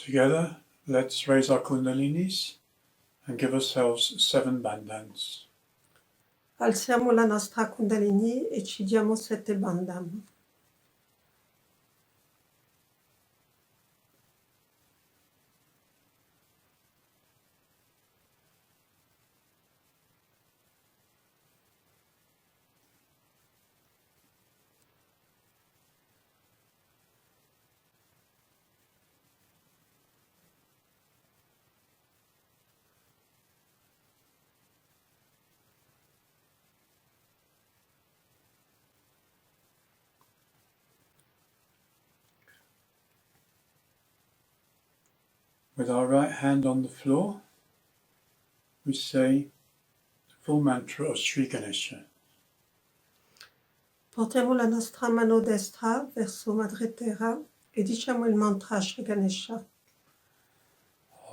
Together, let's raise our kundalinis and give ourselves 7 bandhans. Alziamo la nostra Kundalini e ci diamo 7 bandham. With our right hand on the floor, we say the full mantra of Sri Ganesha. Portiamo la nostra mano destra verso Madre Terra e diciamo il mantra Sri Ganesha.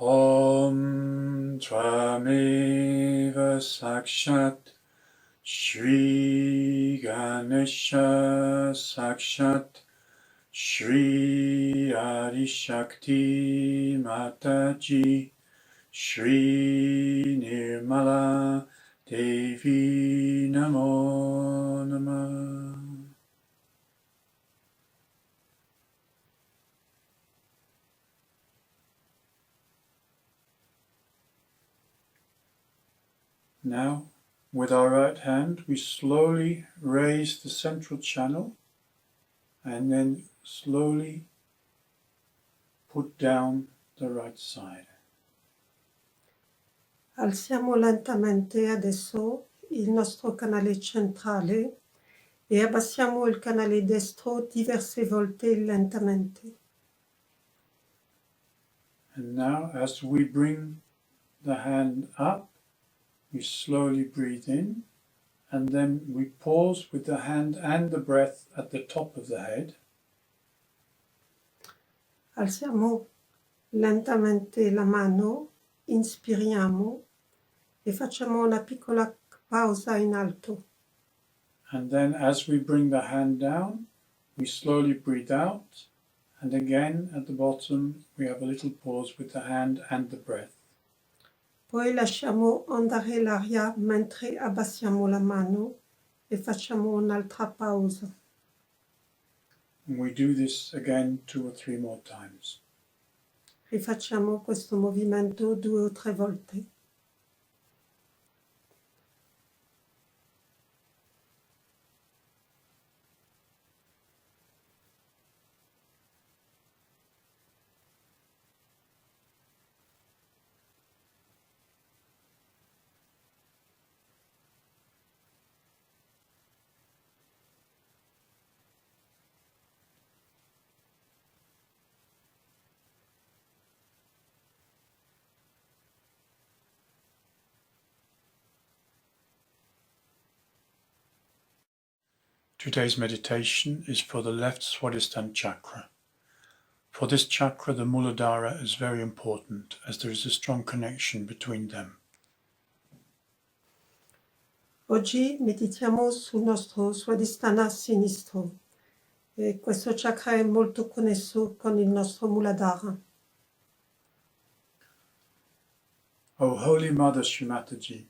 Om Tvameva Sakshat Shri Ganesha Sakshat Shri Adi Shakti Mataji Shri Nirmala Devi Namo Namah. Now, with our right hand, we slowly raise the central channel and then slowly put down the right side. Alziamo lentamente adesso il nostro canale centrale e abbassiamo il canale destro diverse volte lentamente. And now, as we bring the hand up, we slowly breathe in, and then we pause with the hand and the breath at the top of the head. Alziamo lentamente la mano, inspiriamo e facciamo una piccola pausa in alto. And then as we bring the hand down, we slowly breathe out, and again at the bottom we have a little pause with the hand and the breath. Poi lasciamo andare l'aria mentre abbassiamo la mano e facciamo un'altra pausa. And we do this again 2 or 3 more times. Rifacciamo questo movimento 2 o 3 volte. Today's meditation is for the left Swadistan chakra. For this chakra, the Muladhara is very important as there is a strong connection between them. Oggi meditiamo sul nostro Swadhisthana sinistro e questo chakra è molto connesso con il nostro Muladhara. O Holy Mother Srimataji,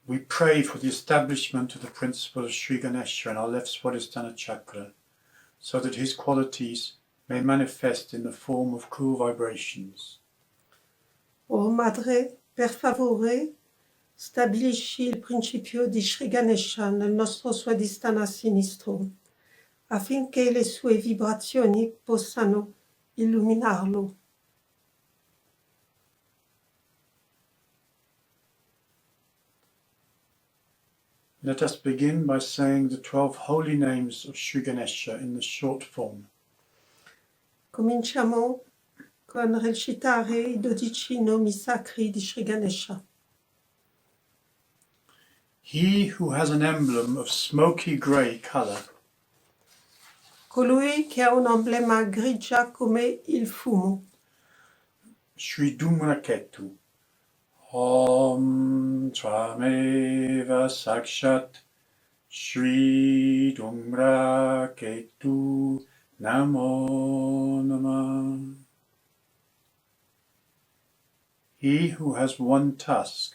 we pray for the establishment of the principle of Sri Ganesha in our left Swadhisthana chakra, so that his qualities may manifest in the form of cool vibrations. O Madre, per favore, stabilisci il principio di Sri Ganesha nel nostro Swadhisthana sinistro, affinché le sue vibrazioni possano illuminarlo. Let us begin by saying the 12 holy names of Sri Ganesha in the short form. Cominciamo con recitare i 12 nomi sacri di Sri Ganesha. He who has an emblem of smoky grey colour, Colui che ha un emblema grigia come il fumo. Sri Dhumraketu. Om Tvameva Sakshat Shri Dhumraketu Namo Namah. He who has one tusk,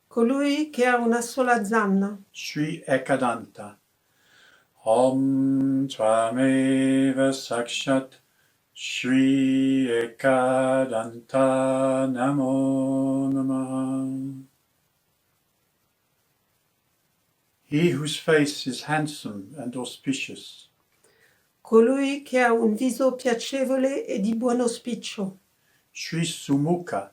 colui che ha una sola zanna, Sri Ekadanta. Om Tvameva Sakshat Sri Ekadanta Namo Namaha. He whose face is handsome and auspicious, colui che ha un viso piacevole e di buon auspicio, Sri Sumukha.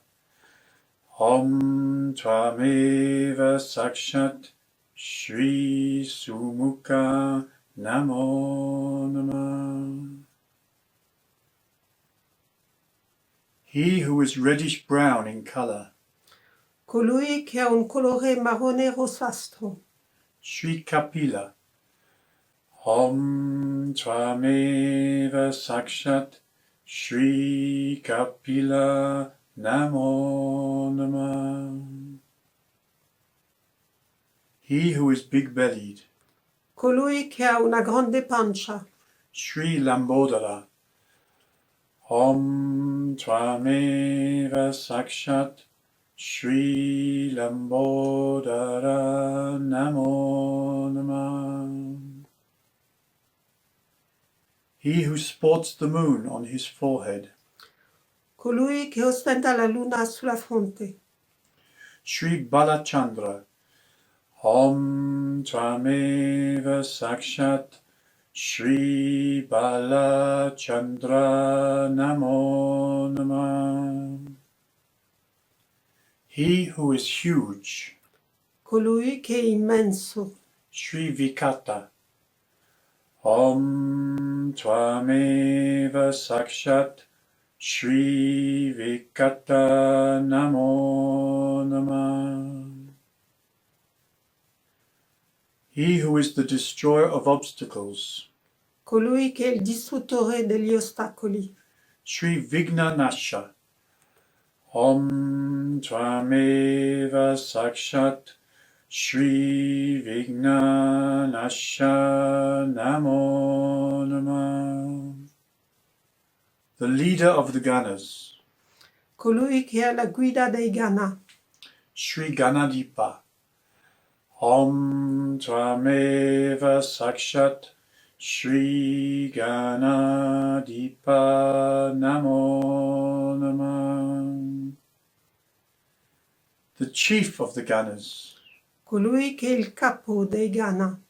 Om Tvameva Sakshat Sri Sumukha Namo Namah. He who is reddish brown in color, colui che ha un colore marrone rossastro, Sri Kapila. Om Tvameva Sakshat Sri Kapila Namo Namah. He who is big-bellied, colui che ha una grande pancia, Sri Lambodara. Om Tvameva Sakshat Sri Lambodara Namo Namah. He who sports the moon on his forehead, colui che ostenta la luna sulla fronte, Sri Balachandra. Om Tvameva Sakshat Sri Balachandra Namo Namah. He who is huge, colui che è immenso, Sri Vikata. Om Tvameva Sakshat Sri Vikata Namo Namah. He who is the destroyer of obstacles, colui che è il distruttore degli ostacoli, Sri Vignanasha. Om Tvameva Sakshat Sri Vignanasha Namo Namah. The leader of the Ganas, colui che è la guida dei Gana, Sri Ganadipa. Om Tvameva Sakshat Sri Ganadipa Namo Namah. The chief of the Ganas, colui che è il capo dei Gana,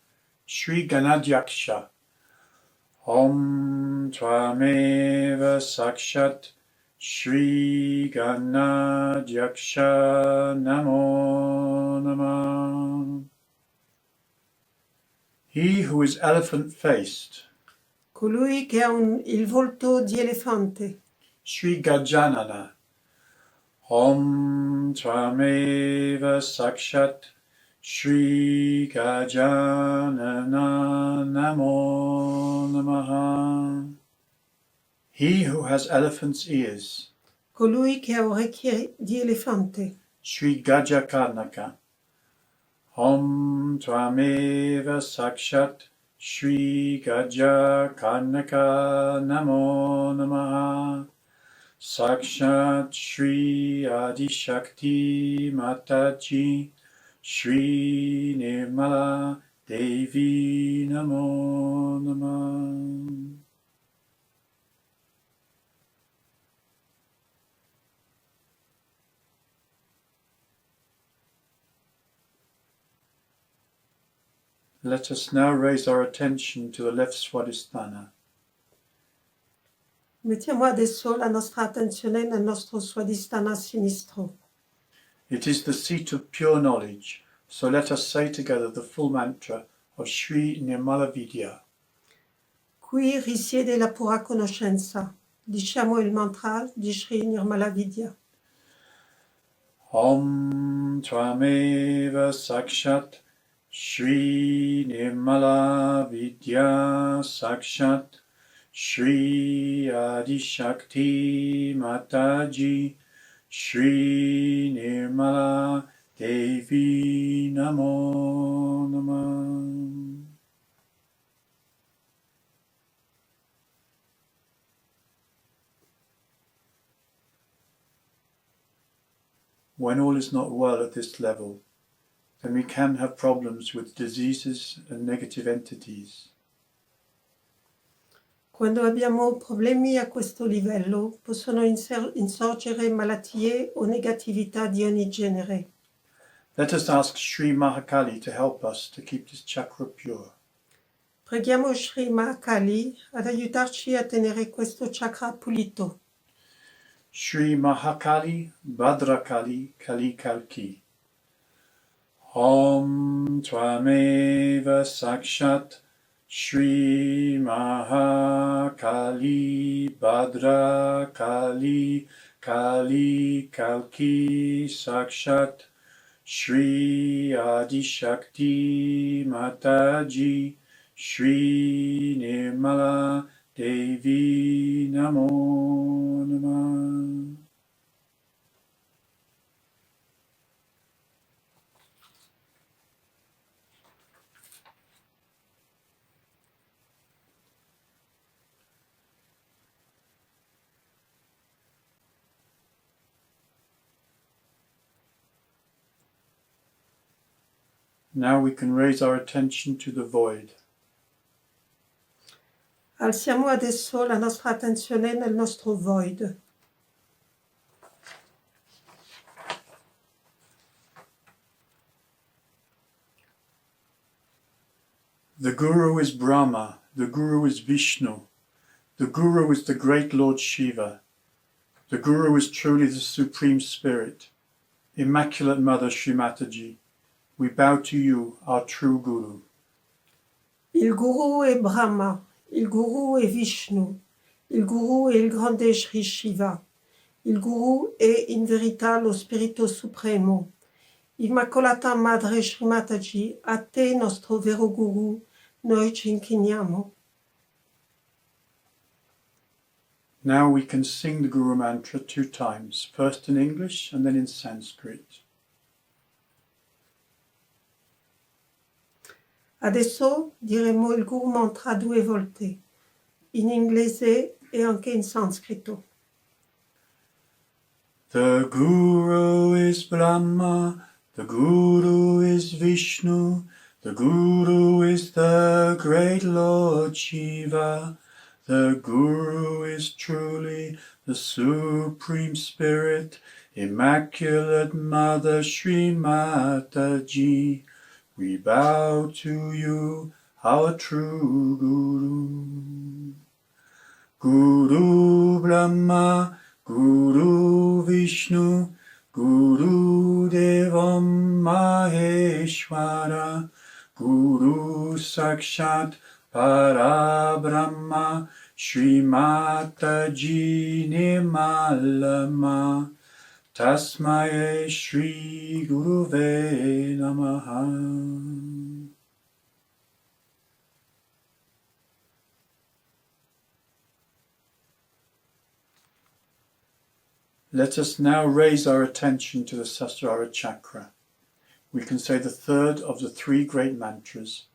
Sri Ganadyaksha. Om Tvameva Sakshat Sri Ganadyaksha Namo Namah. He who is elephant-faced, colui che ha il volto di elefante, Sri Gajanana. Om Tvameva Sakshat Sri Gajanana Namo Namaha. He who has elephant's ears, colui che ha orecchie di elefante, Sri Gajakarnaka. Om Tvameva Sakshat Sri Gajakarnaka Namo Namaha. Sakshat Sri Adishakti Mataji Sri Nirmala Devi Namo Namah. Let us now raise our attention to the left Swadhisthana. Mettiamo adesso la nostra attenzione nel nostro Swadhisthana sinistro. It is the seat of pure knowledge, so let us say together the full mantra of Sri Nirmala Vidya. Qui risiede la pura conoscenza. Diciamo il mantra di Sri Nirmala Vidya. Om Tvameva Sakshat Sri Nirmala Vidya Sakshat Sri Adishakti Mataji Sri Nirmala Devi Namo Namah. when all is not well at this level, then we can have problems with diseases and negative entities. Quando abbiamo problemi a questo livello, possono insorgere malattie o negatività di ogni genere. Let us ask Sri Mahakali to help us to keep this chakra pure. Preghiamo Sri Mahakali ad aiutarci a tenere questo chakra pulito. Sri Mahakali Bhadrakali Kali Kalki. Om Tvameva Sakshat Shri Mahakali Bhadrakali Kali Kalki Sakshat Shri Adishakti Mataji Shri Nirmala Devi Namo Namah. Now we can raise our attention to the void. Alziamo adesso la nostra attenzione nel nostro void. The Guru is Brahma, the Guru is Vishnu, the Guru is the great Lord Shiva, the Guru is truly the Supreme Spirit. Immaculate Mother Sri Mataji, we bow to you, our true Guru. Il Guru è Brahma, il Guru è Vishnu, il Guru è il grande Sri Shiva, il Guru è in verità lo Spirito Supremo. Immacolata Madre Sri Mataji, a te nostro vero Guru, noi ci inchiniamo. Now we can sing the Guru Mantra 2 times, first in English and then in Sanskrit. Adesso diremo il Guru Mantra 2 volte, in inglese e anche in sanscrito. The Guru is Brahma, the Guru is Vishnu, the Guru is the great Lord Shiva, the Guru is truly the Supreme Spirit, Immaculate Mother Sri Mataji. We bow to you, our true Guru. Guru Brahma, Guru Vishnu, Guru Devam Maheshwara, Guru Sakshat Parabrahma, Shri Mataji Nirmala. Tasmaye Shri Guruve Namaha. Let us now raise our attention to the Sahasrara chakra. We can say the third of the 3 great mantras,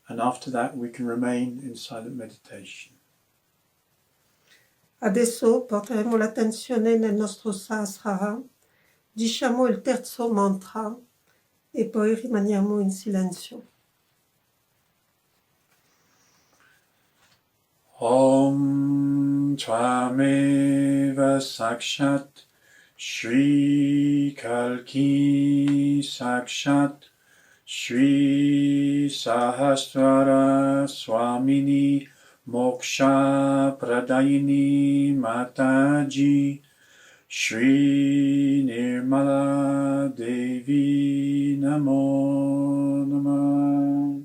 and after that we can remain in silent meditation. Adesso porteremo l'attenzione nel nostro Sahasrara, diciamo il terzo mantra e poi rimaniamo in silenzio. Om Tvameva Sakshat Shri Kalki Sakshat Shri Sahasrara Swamini Moksha Pradayini Mataji Shri Nirmala Devi Namo Namah.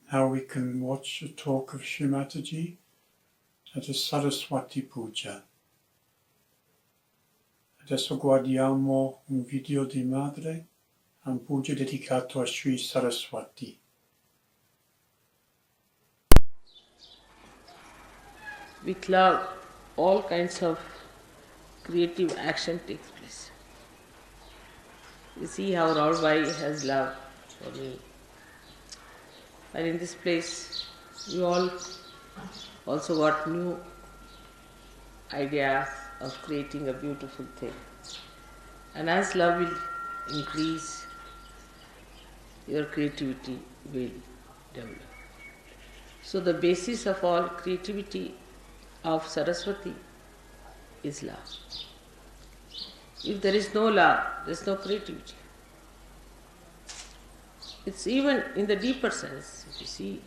how we can watch a talk of Sri Mataji at a Saraswati Puja. Adesso guardiamo un video di madre a un puja dedicato a Sri Saraswati. With love, all kinds of creative action takes place. You see how Raulbai has love for me. And in this place, you all also got new ideas of creating a beautiful thing. And as love will increase, your creativity will develop. So the basis of all creativity of Saraswati is love. If there is no love, there is no creativity. It's even in the deeper sense. If you see,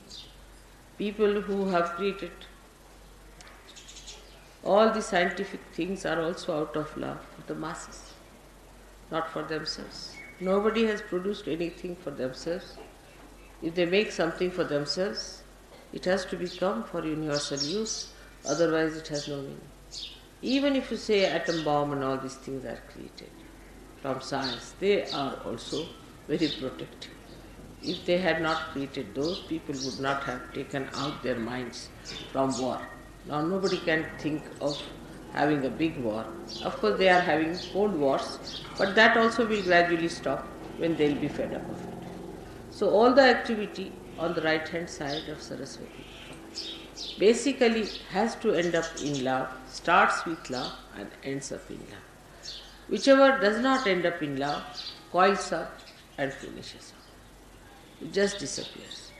people who have created all the scientific things are also out of love for the masses, not for themselves. Nobody has produced anything for themselves. If they make something for themselves, it has to become for universal use, otherwise it has no meaning. Even if you say atom bomb and all these things are created from science, they are also very protective. If they had not created those, people would not have taken out their minds from war. Now nobody can think of having a big war. Of course they are having cold wars, but that also will gradually stop when they will be fed up of it. So all the activity on the right hand side of Saraswati basically has to end up in love, starts with love and ends up in love. Whichever does not end up in love coils up and finishes up. It just disappears.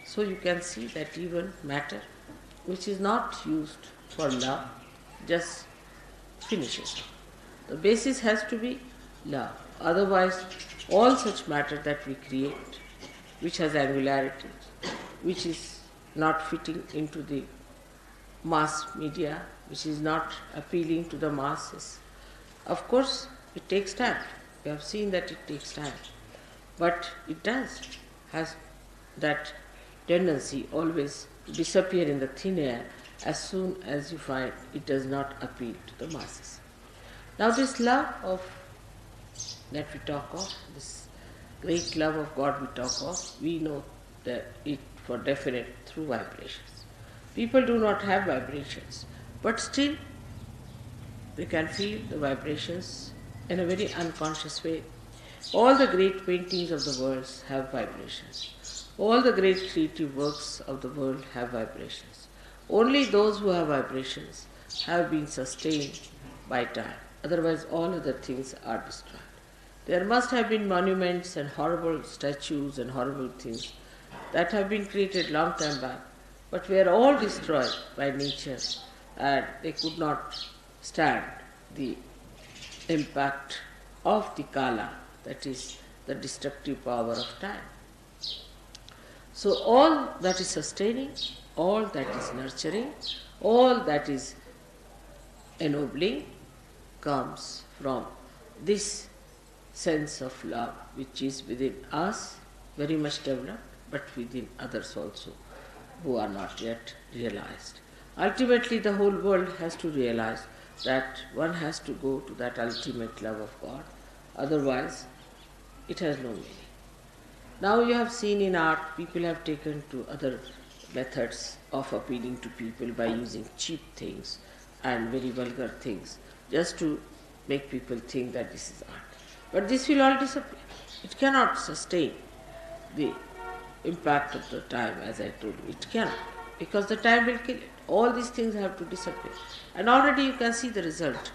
So you can see that even matter which is not used for love just finishes up. The basis has to be love. Otherwise all such matter that we create, which has angularity, which is not fitting into the mass media, which is not appealing to the masses. Of course, it takes time. We have seen that it takes time. But it has that tendency always to disappear in the thin air as soon as you find it does not appeal to the masses. Now this love that we talk of, this great love of God we talk of, we know that it for definite through vibrations. People do not have vibrations, but still they can feel the vibrations in a very unconscious way. All the great paintings of the world have vibrations. All the great creative works of the world have vibrations. Only those who have vibrations have been sustained by time. Otherwise all other things are destroyed. There must have been monuments and horrible statues and horrible things that have been created long time back, but were all destroyed by nature and they could not stand the impact of the kala, that is the destructive power of time. So all that is sustaining, all that is nurturing, all that is ennobling comes from this sense of love which is within us, very much developed, but within others also who are not yet realized. Ultimately the whole world has to realize that one has to go to that ultimate love of God, otherwise it has no meaning. Now you have seen in art, people have taken to other methods of appealing to people by using cheap things and very vulgar things, just to make people think that this is art. But this will all disappear. It cannot sustain the impact of the time, as I told you. It cannot, because the time will kill it. All these things have to disappear. And already you can see the result,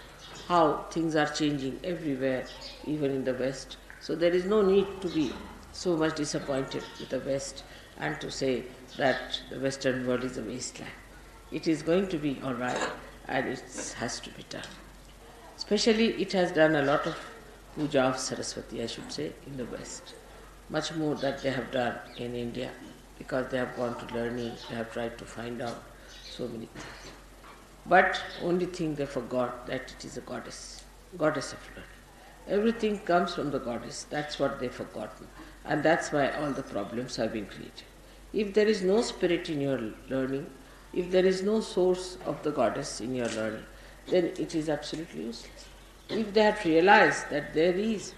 how things are changing everywhere, even in the West. So there is no need to be so much disappointed with the West and to say that the Western world is a wasteland. It is going to be all right, and it has to be done. Especially it has done a lot of puja of Saraswati, I should say, in the West. Much more that they have done in India, because they have gone to learning, they have tried to find out so many things. But only thing they forgot that it is a goddess of learning. Everything comes from the goddess, that's what they've forgotten. And that's why all the problems have been created. If there is no spirit in your learning, if there is no source of the goddess in your learning, then it is absolutely useless. If they had realized that there is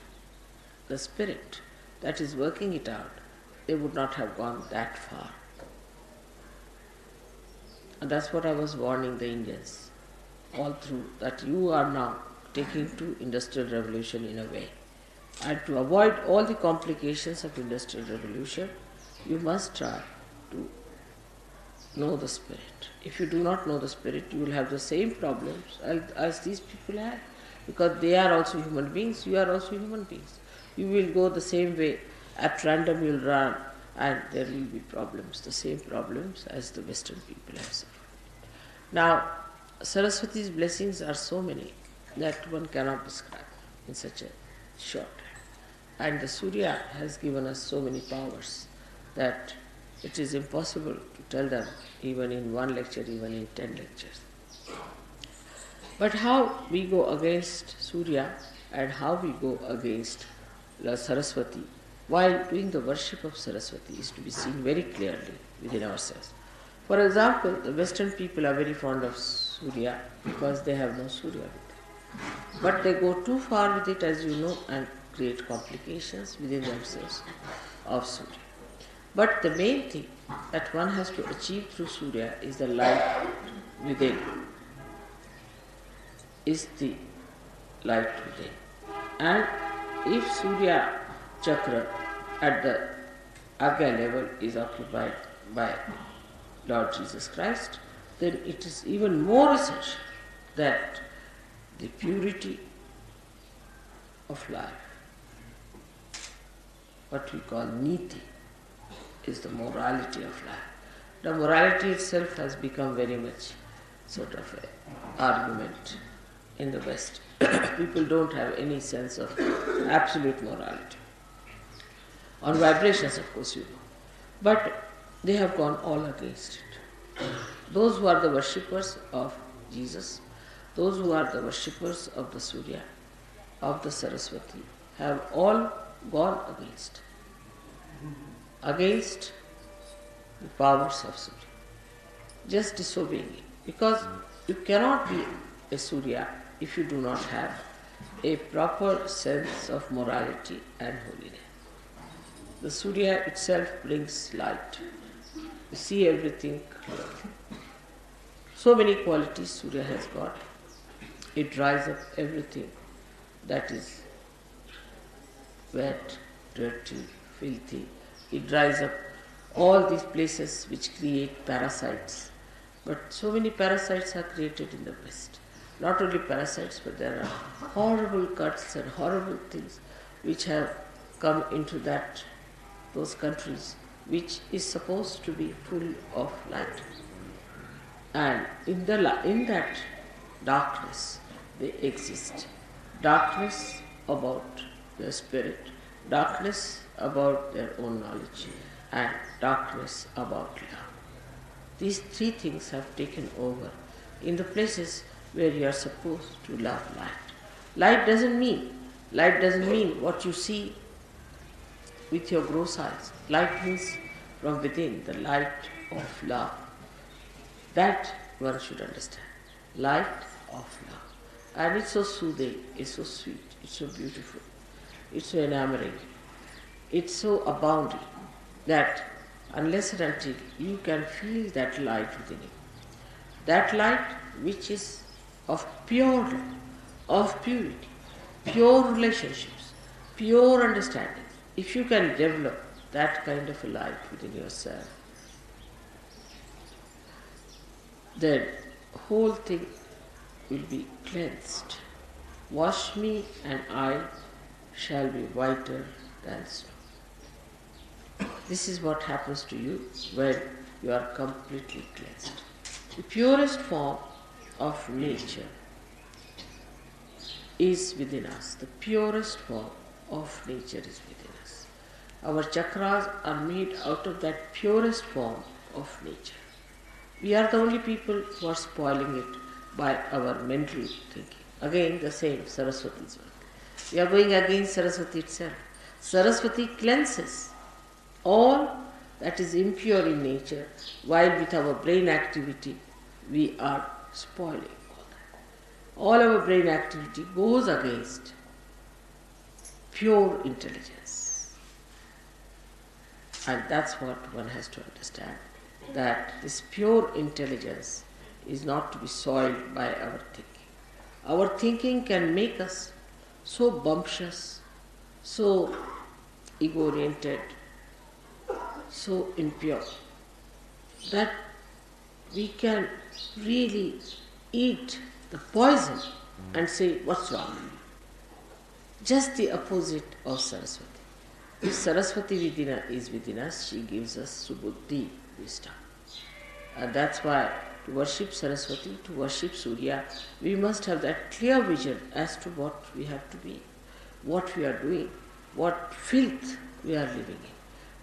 the spirit that is working it out, they would not have gone that far. And that's what I was warning the Indians all through, that you are now taking to industrial revolution in a way. And to avoid all the complications of industrial revolution, you must try to know the spirit. If you do not know the spirit, you will have the same problems as these people had, because they are also human beings, you are also human beings. You will go the same way, at random you will run, and there will be problems, the same problems as the Western people have suffered. Now, Saraswati's blessings are so many that one cannot describe in such a short time. And the Surya has given us so many powers that it is impossible to tell them even in one lecture, even in 10 lectures. But how we go against Surya and how we go against the Saraswati while doing the worship of Saraswati is to be seen very clearly within ourselves. For example, the Western people are very fond of Surya because they have no Surya with them. But they go too far with it, as you know, and create complications within themselves of Surya. But the main thing that one has to achieve through Surya is the light within. Is the light within. And if Surya chakra at the Agya level is occupied by Lord Jesus Christ, then it is even more essential that the purity of life, what we call niti, is the morality of life. The morality itself has become very much sort of an argument in the West. People don't have any sense of absolute morality. On vibrations, of course, you know. But they have gone all against it. Those who are the worshippers of Jesus, those who are the worshippers of the Surya, of the Saraswati, have all gone against the powers of Surya, just disobeying it. Because you cannot be a Surya if you do not have a proper sense of morality and holiness. The Surya itself brings light. You see everything clearly. So many qualities Surya has got. It dries up everything that is wet, dirty, filthy. It dries up all these places which create parasites. But so many parasites are created in the West. Not only parasites, but there are horrible cuts and horrible things which have come into those countries, which is supposed to be full of light. And in that darkness, they exist. Darkness about their spirit, darkness about their own knowledge, and darkness about love. These three things have taken over in the places where you are supposed to love light. Light doesn't mean what you see with your gross eyes. Light means from within, the light of love. That one should understand. Light of love. And it's so soothing, it's so sweet, it's so beautiful, it's so enamoring, it's so abounding that unless and until you can feel that light within you, that light which is of pure love, of purity, pure relationships, pure understanding, if you can develop that kind of a light within yourself, then the whole thing will be cleansed. Wash me and I shall be whiter than snow. This is what happens to you when you are completely cleansed. The purest form of nature is within us. The purest form of nature is within us. Our chakras are made out of that purest form of nature. We are the only people who are spoiling it by our mental thinking. Again, the same Saraswati's work. We are going against Saraswati itself. Saraswati cleanses all that is impure in nature, while with our brain activity we are spoiling all that. All our brain activity goes against pure intelligence. And that's what one has to understand, that this pure intelligence is not to be soiled by our thinking. Our thinking can make us so bumptious, so ego-oriented, so impure, that we can really eat the poison and say, what's wrong? Just the opposite of Saraswati. If Saraswati is within us, she gives us subuddhi, wisdom. And that's why to worship Saraswati, to worship Surya, we must have that clear vision as to what we have to be, what we are doing, what filth we are living in,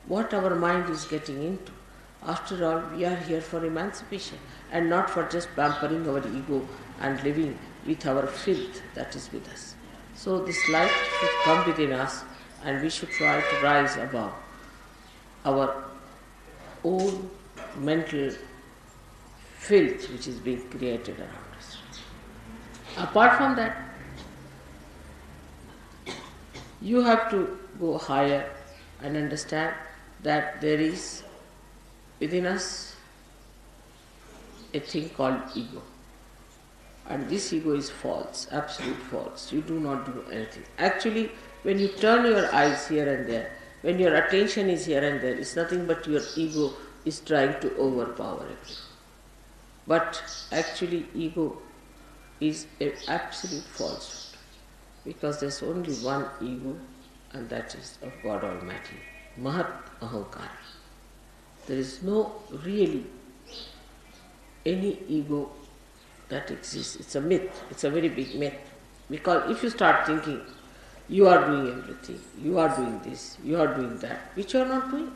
what our mind is getting into. After all, we are here for emancipation and not for just pampering our ego and living with our filth that is with us. So this light should come within us, and we should try to rise above our own mental filth which is being created around us. Apart from that, you have to go higher and understand that there is within us a thing called ego. And this ego is false, absolute false. You do not do anything. Actually, when you turn your eyes here and there, when your attention is here and there, it's nothing but your ego is trying to overpower everything. But actually, ego is an absolute falsehood, because there's only one ego, and that is of God Almighty, Mahat Ahankara. There is no really any ego that exists. It's a myth. It's a very big myth. Because if you start thinking, you are doing everything, you are doing this, you are doing that, which you are not doing,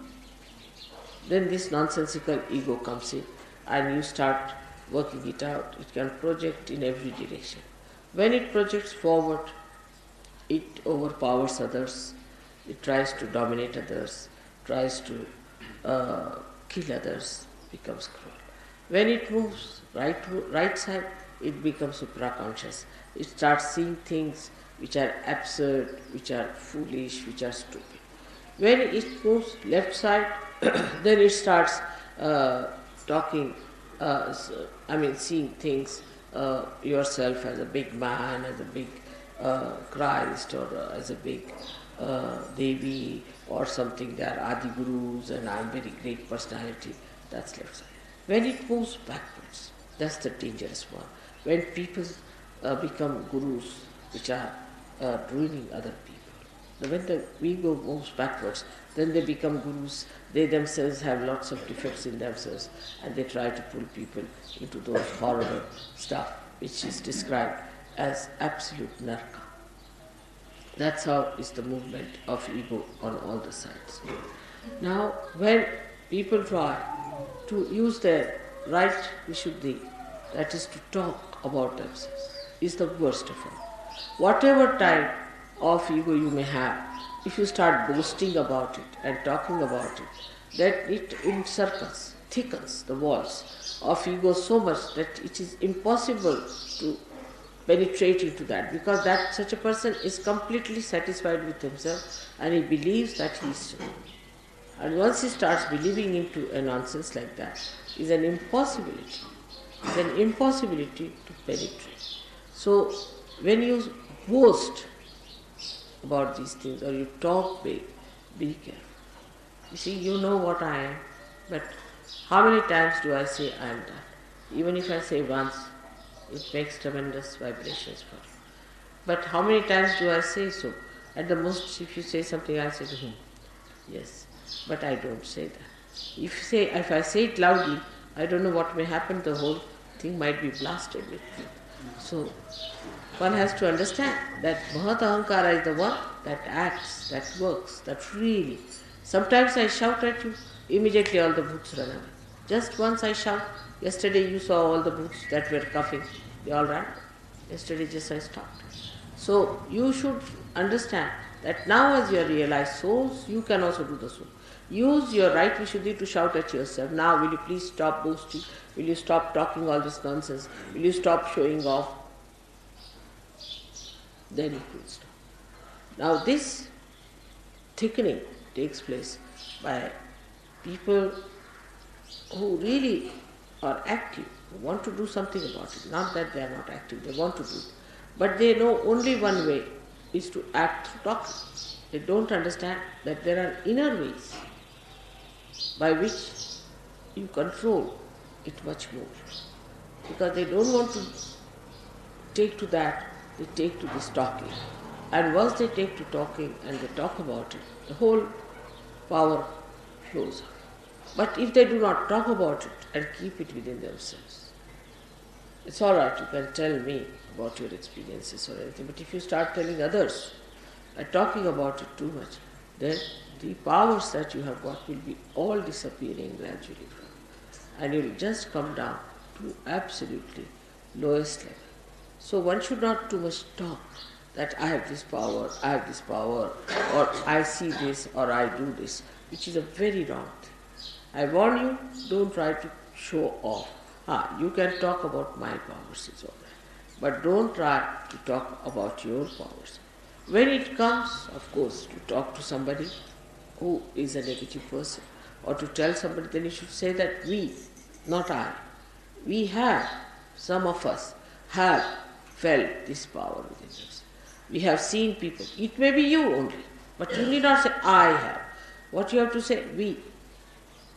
then this nonsensical ego comes in and you start working it out. It can project in every direction. When it projects forward, it overpowers others, it tries to dominate others, tries to kill others, becomes cruel. When it moves right side, it becomes supraconscious. It starts seeing things which are absurd, which are foolish, which are stupid. When it moves left side, then it starts seeing things, yourself as a big man, as a big Christ, or as a big Devi, or something. They are Adi Gurus and I am very great personality. That's left side. When it moves backwards, that's the dangerous one. When people become gurus, which are ruining other people. When the ego moves backwards, then they become gurus. They themselves have lots of defects in themselves, and they try to pull people into those horrible stuff which is described as absolute narka. That's how is the movement of ego on all the sides. Now, when people try to use their right vishuddhi, that is to talk about themselves, is the worst of all. Whatever type of ego you may have, if you start boasting about it and talking about it, that it encircles, thickens the walls of ego so much that it is impossible to penetrate into that, because that such a person is completely satisfied with himself and he believes that he is so. And once he starts believing into a nonsense like that, is an impossibility. It's an impossibility to penetrate. So when you boast about these things or you talk big, be careful. You see, you know what I am, but how many times do I say I am that? Even if I say once, it makes tremendous vibrations for you. But how many times do I say so? At the most, if you say something, I say, yes, but I don't say that. If I say it loudly, I don't know what may happen, the whole thing might be blasted with me. So, one has to understand that Mahat Ahankara is the one that acts, that works, that really. Sometimes I shout at you, immediately all the bhoots run away. Just once I shout. Yesterday you saw all the bhoots that were coughing, they all ran. Yesterday just I stopped. So you should understand that now as you are realized souls, you can also do the soul. Use your right Vishuddhi to shout at yourself, now will you please stop boasting, will you stop talking all this nonsense, will you stop showing off? Then it will stop. Now this thickening takes place by people who really are active, who want to do something about it. Not that they are not active, they want to do it. But they know only one way is to act through talking. They don't understand that there are inner ways by which you control it much more. Because they don't want to take to that, they take to this talking. And once they take to talking and they talk about it, the whole power flows out. But if they do not talk about it and keep it within themselves, it's all right, you can tell me about your experiences or anything, but if you start telling others and talking about it too much, then the powers that you have got will be all disappearing gradually from you. And you will just come down to absolutely lowest level. So one should not too much talk that I have this power, or I see this, or I do this, which is a very wrong thing. I warn you, don't try to show off. You can talk about my powers, it's all right. But don't try to talk about your powers. When it comes, of course, to talk to somebody who is a negative person, or to tell somebody, then you should say that we, not I, we have, some of us have felt this power within us. We have seen people. It may be you only, but you need not say I have. What you have to say, we.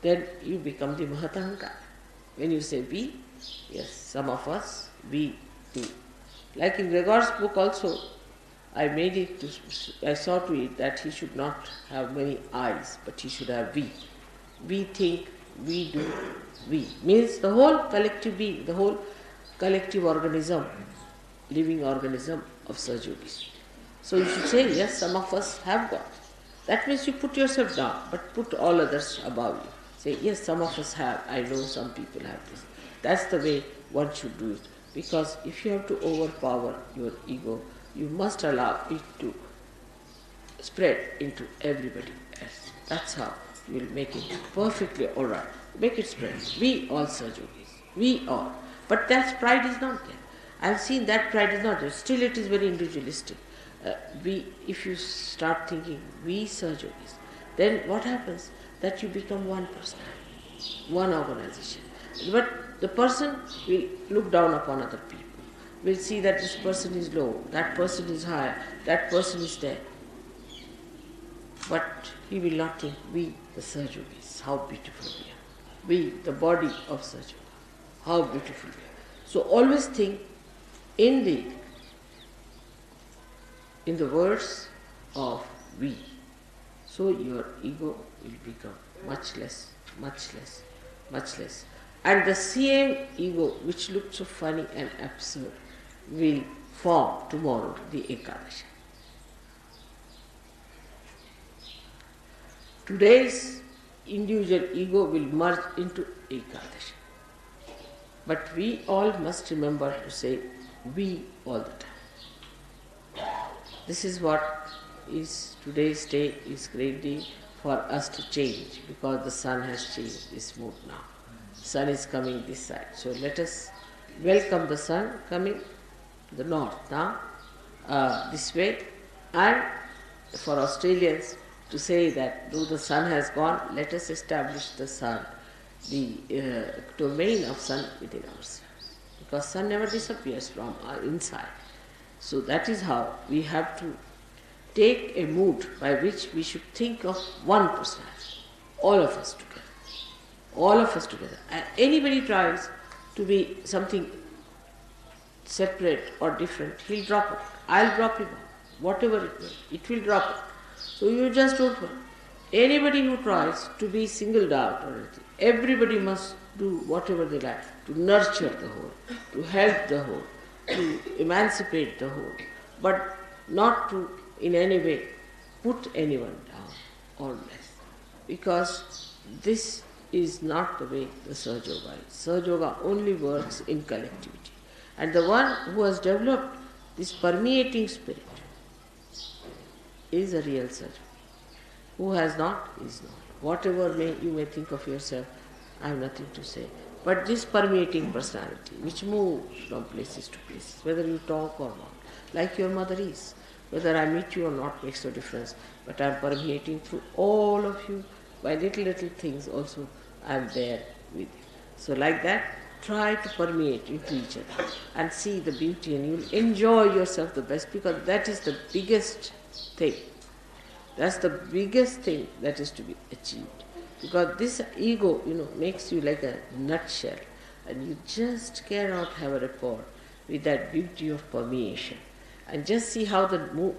Then you become the Mahatahankara. When you say we, yes, some of us, we do. Like in Gregor's book also, I saw to it that he should not have many I's, but he should have we. We think, we do, we. Means the whole collective being, the whole collective organism, living organism of Sajogis. So you should say, yes, some of us have got. That means you put yourself down, but put all others above you. Say, yes, some of us have, I know some people have this. That's the way one should do it. Because if you have to overpower your ego, you must allow it to spread into everybody else. That's how you will make it perfectly all right. Make it spread. We all Sajogis. We all. But that pride is not there. I've seen that pride is not there. Still it is very individualistic. If you start thinking, we Sajogis, then what happens? That you become one personality, one organization. But the person will look down upon other people, will see that this person is low, that person is high, that person is there. But he will not think, we, the Sajogis, how beautiful we are. We, the body of Sajoga, how beautiful we are. So always think in the words of we. So your ego will become much less, much less, much less. And the same ego which looked so funny and absurd will form tomorrow the Ekadashi. Today's individual ego will merge into Ekadashi. But we all must remember to say we all the time. This is what is today's day is great day for us to change, because the sun has changed its mood now. The sun is coming this side. So let us welcome the sun coming to the north now, this way. And for Australians to say that though the sun has gone, let us establish the sun, the domain of sun within ourselves. Because sun never disappears from our inside. So that is how we have to take a mood by which we should think of one personality, all of us together. All of us together. And anybody tries to be something separate or different, he'll drop it. I'll drop him. Whatever it will drop it. So you just don't worry. Anybody who tries to be singled out or anything, everybody must do whatever they like to nurture the whole, to help the whole, to emancipate the whole, but not to in any way put anyone down or less. Because this is not the way the Sahaja is. Sahaja only works in collectivity. And the one who has developed this permeating spirit, is a real surgeon. Who has not is not. Whatever you may think of yourself, I have nothing to say. But this permeating personality, which moves from places to places, whether you talk or not, like your mother is, whether I meet you or not makes no difference, but I am permeating through all of you. By little things also I am there with you. So like that, try to permeate into each other and see the beauty, and you'll enjoy yourself the best, because that is the biggest thing. That's the biggest thing that is to be achieved. Because this ego, makes you like a nutshell, and you just cannot have a rapport with that beauty of permeation. And just see how the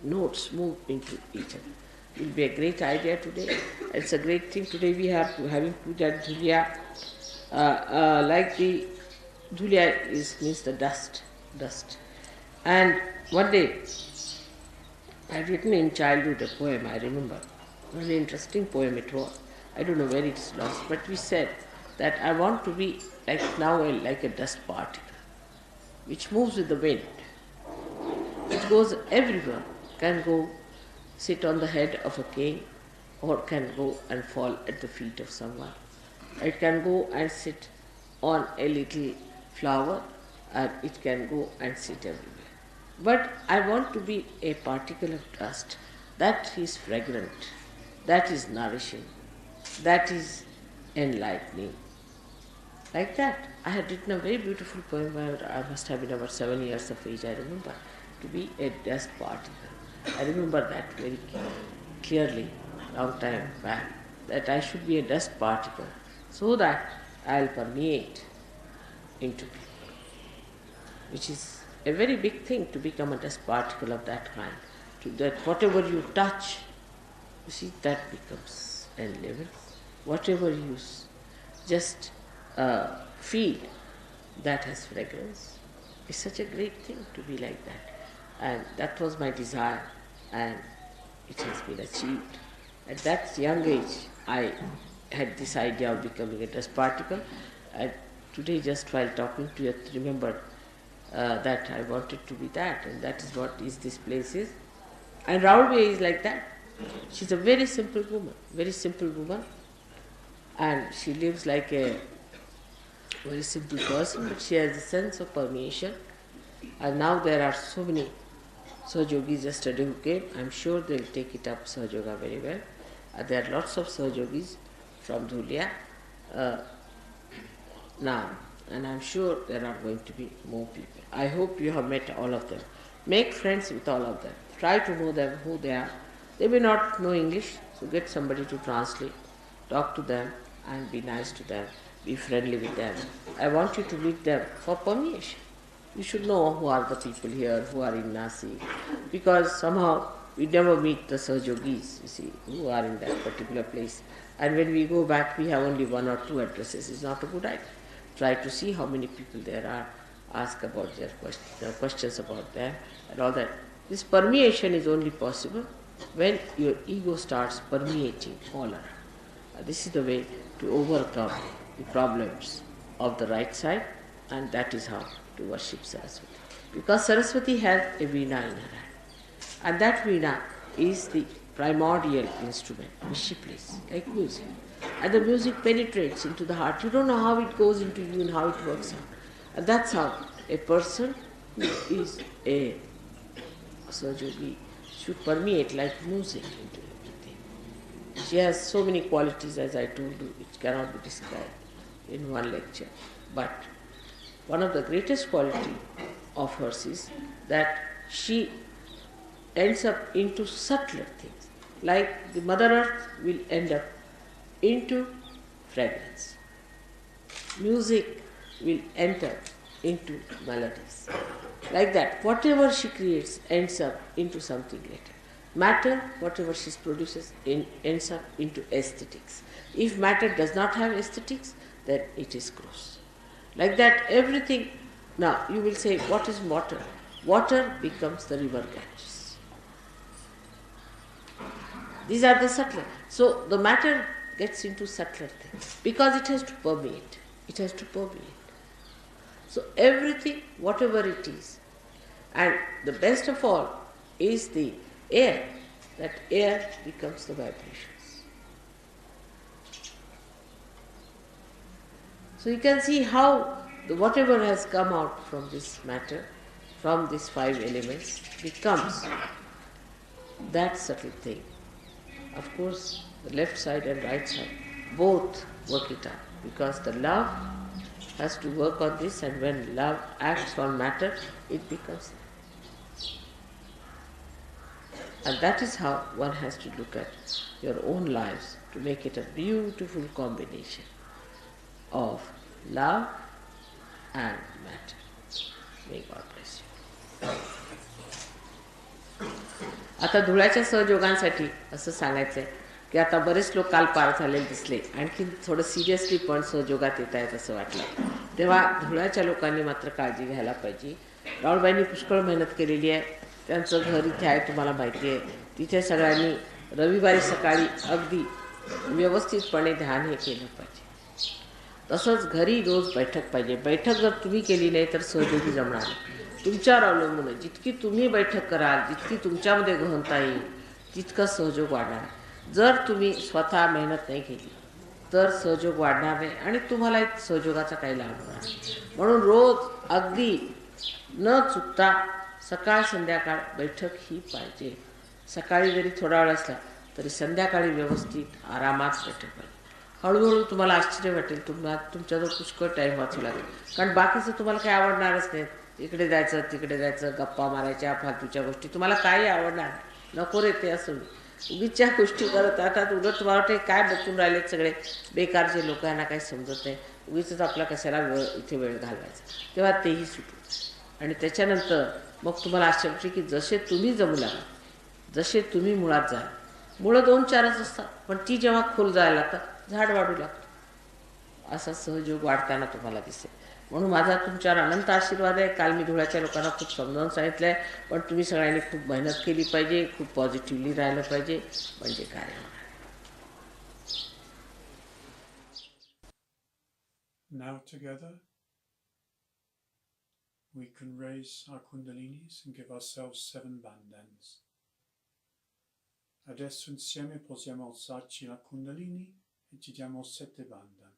notes move into each other. It will be a great idea today. It's a great thing. Today we have to having put that dhulya, like the dhulya means the dust. And one day, I had written in childhood a poem, I remember. A very interesting poem it was. I don't know where it's lost, but we said that I want to be like a dust particle, which moves with the wind. It goes everywhere, can go sit on the head of a king, or can go and fall at the feet of someone. It can go and sit on a little flower, and it can go and sit everywhere. But I want to be a particle of dust that is fragrant, that is nourishing, that is enlightening. Like that. I had written a very beautiful poem when I must have been about 7 years of age, I remember, to be a dust particle. I remember that very clearly, long time back, that I should be a dust particle so that I'll permeate into people, which is a very big thing to become a dust particle of that kind. To that whatever you touch, you see, that becomes enlivened. Whatever you just feel, that has fragrance. It's such a great thing to be like that. And that was my desire, and it has been achieved. At that young age, I had this idea of becoming a dust particle. And today, just while talking to you, I remembered that I wanted to be that, and that is what this place is. And Raulbe is like that. She's a very simple woman, and she lives like a very simple person, but she has a sense of permeation. And now there are so many Sahajogis yesterday who came. I'm sure they'll take it up, Sahajoga, very well. There are lots of Sahajogis from Dhulya now, and I'm sure there are going to be more people. I hope you have met all of them. Make friends with all of them. Try to know them, who they are. They may not know English, so get somebody to translate. Talk to them and be nice to them. Be friendly with them. I want you to meet them for permeation. You should know who are the people here, who are in Nasi, because somehow we never meet the Sahajogis, you see, who are in that particular place. And when we go back, we have only 1 or 2 addresses. It's not a good idea. Try to see how many people there are, ask about their questions about them and all that. This permeation is only possible when your ego starts permeating all around. This is the way to overcome the problems of the right side, and that is how to worship Saraswati. Because Saraswati has a veena in her hand, and that veena is the primordial instrument which she plays, like music. And the music penetrates into the heart. You don't know how it goes into you and how it works out. And that's how a person who is a Sahajogi should permeate like music into everything. She has so many qualities, as I told you, which cannot be described in one lecture. But one of the greatest quality of hers is that she ends up into subtler things. Like the Mother Earth will end up into fragrance. Music will enter into melodies. Like that, whatever she creates ends up into something greater. Matter, whatever she produces, ends up into aesthetics. If matter does not have aesthetics, then it is gross. Like that, everything. Now, you will say, what is water? Water becomes the river Ganges. These are the subtler. So, the matter gets into subtler things because it has to permeate. It has to permeate. So, everything, whatever it is, and the best of all is the air. that air becomes the vibrations. So you can see how whatever has come out from this matter, from these 5 elements, becomes that subtle thing. Of course, the left side and right side both work it out, because the love has to work on this, and when love acts on matter, it becomes that. And that is how one has to look at your own lives to make it a beautiful combination of love and matter. May God bless you. आता धुळ्याच्या सहयोगांसाठी असं सांगायचं आहे की आता बरेच लोक काल पार झालेले दिसले, आणखी थोडं सिरियसली पण सहयोगात येत आहेत असं वाटलं, तेव्हा धुळ्याच्या लोकांनी मात्र काळजी घ्यायला पाहिजे. राहुलबाईंनी पुष्कळ मेहनत केलेली आहे, त्यांचं घर इथे आहे तुम्हाला माहिती आहे, तिथे सगळ्यांनी रविवारी सकाळी अगदी व्यवस्थितपणे ध्यान हे केलं पाहिजे. तसंच घरी रोज बैठक पाहिजे. बैठक जर तुम्ही केली नाही तर सहयोगी जमणार नाही. तुमच्यावर अवलंबून आहे, जितकी तुम्ही बैठक कराल, जितकी तुमच्यामध्ये गहनता येईल, तितका सहयोग वाढणार. जर तुम्ही स्वतः मेहनत नाही केली तर सहयोग वाढणार नाही आणि तुम्हाला सहयोगाचा काही लाभ होणार. म्हणून रोज अगदी न चुकता सकाळ संध्याकाळ बैठक ही पाहिजे. सकाळी जरी थोडा वेळ असला तरी संध्याकाळी व्यवस्थित आरामात बैठक पाहिजे. हळूहळू तुम्हाला आश्चर्य वाटेल, तुमच्याजवळ पुष्कळ टाईम वाचू लागेल, कारण बाकीचं तुम्हाला काही आवडणारच नाही. इकडे जायचं तिकडे जायचं, गप्पा मारायच्या, फालतूच्या गोष्टी तुम्हाला काही आवडणार नाही. नको रे ते असं उगीच्या गोष्टी करत राहतात. उलट तुम्हाला वाटते काय बसून राहिलेत सगळे बेकारचे लोक, यांना काही समजत नाही, उगीच आपला कशाला इथे वेळ घालवायचा. तेव्हा तेही सुटू आणि त्याच्यानंतर मग तुम्हाला आश्चर्य वाटते की जसे तुम्ही जमू लागला, जसे तुम्ही मुळात जाल. मुळं 2-4च असतात, पण ती जेव्हा खोल जायला लागतात झाड वाढू लागतं. असा सहयोग वाढताना तुम्हाला दिसेल. म्हणून माझा तुमच्यावर अनंत आशीर्वाद आहे. काल मी धुळ्याच्या लोकांना खूप समजावून सांगितलं आहे, पण तुम्ही सगळ्यांनी खूप मेहनत केली पाहिजे, खूप पॉझिटिव्हली राहिलं पाहिजे, म्हणजे कार्य होणार. Now together we can raise our kundalinis and give ourselves 7 bandhans. Adesso insieme posiamo alzarci la kundalini e ci diamo 7 bandhan.